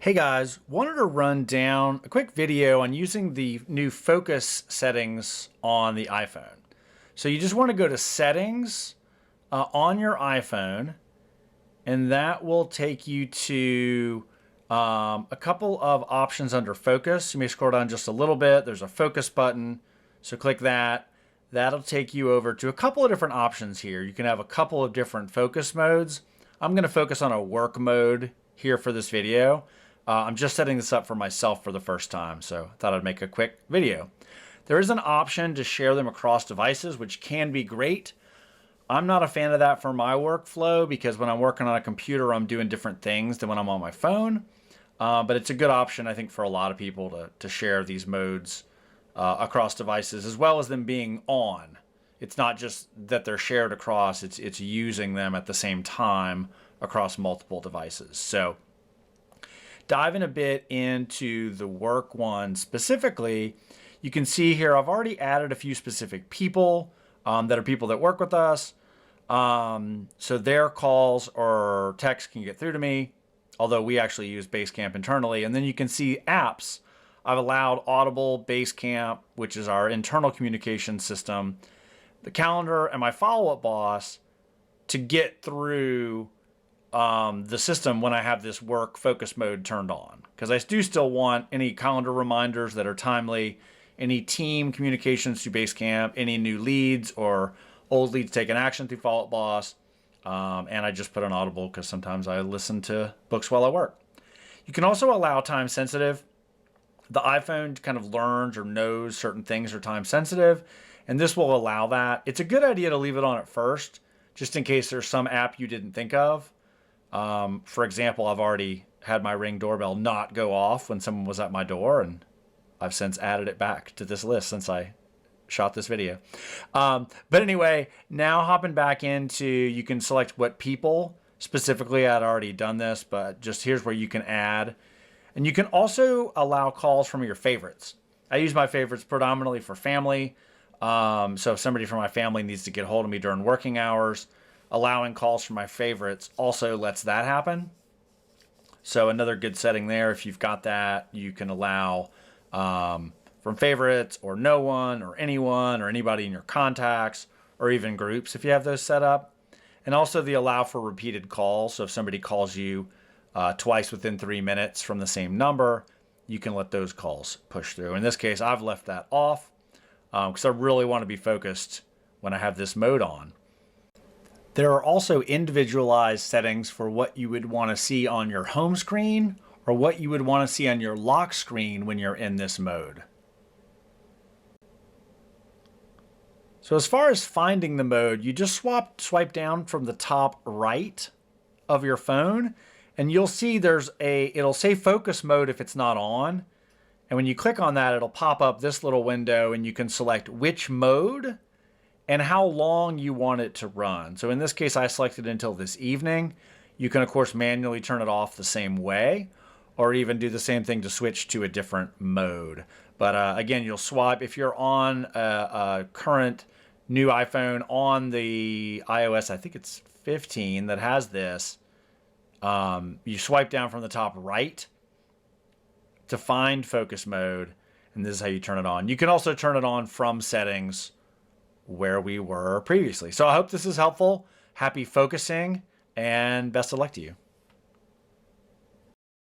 Hey guys, wanted to run down a quick video on using the new focus settings on the iPhone. So you just want to go to settings on your iPhone, and that will take you to a couple of options under focus. You may scroll down just a little bit. There's a focus button. So click that. That'll take you over to a couple of different options here. You can have a couple of different focus modes. I'm going to focus on a work mode here for this video. I'm just setting this up for myself for the first time, so I thought I'd make a quick video. There is an option to share them across devices, which can be great. I'm not a fan of that for my workflow because when I'm working on a computer, I'm doing different things than when I'm on my phone. But it's a good option, I think, for a lot of people to share these modes across devices, as well as them being on. It's not just that they're shared across, it's using them at the same time across multiple devices. So diving a bit into the work one specifically, you can see here I've already added a few specific people that are people that work with us. So their calls or texts can get through to me, although we actually use Basecamp internally. And then you can see apps. I've allowed Audible, Basecamp, which is our internal communication system, the calendar, and my follow-up boss to get through the system when I have this work focus mode turned on, because I do still want any calendar reminders that are timely, any team communications through Basecamp, any new leads or old leads taking action through Follow Up Boss, and I just put on Audible because sometimes I listen to books while I work. You can also allow time sensitive. The iPhone kind of learns or knows certain things are time sensitive, and this will allow that. It's a good idea to leave it on at first, just in case there's some app you didn't think of. For example, I've already had my Ring doorbell not go off when someone was at my door, and I've since added it back to this list since I shot this video. But anyway, now hopping back into, you can select what people, specifically I'd already done this, but just here's where you can add. And you can also allow calls from your favorites. I use my favorites predominantly for family. So if somebody from my family needs to get a hold of me during working hours, allowing calls from my favorites also lets that happen. So another good setting there. If you've got that, you can allow from favorites or no one or anyone or anybody in your contacts or even groups if you have those set up. And also the allow for repeated calls. So if somebody calls you twice within 3 minutes from the same number, you can let those calls push through. In this case, I've left that off because I really want to be focused when I have this mode on. There are also individualized settings for what you would want to see on your home screen or what you would want to see on your lock screen when you're in this mode. So as far as finding the mode, you just swipe down from the top right of your phone, and you'll see it'll say focus mode if it's not on. And when you click on that, it'll pop up this little window and you can select which mode and how long you want it to run. So in this case, I selected until this evening. You can, of course, manually turn it off the same way, or even do the same thing to switch to a different mode. But again, you'll swipe. If you're on a current new iPhone on the iOS, I think it's 15 that has this, you swipe down from the top right to find focus mode, and this is how you turn it on. You can also turn it on from settings where we were previously. So I hope this is helpful. Happy focusing, and best of luck to you.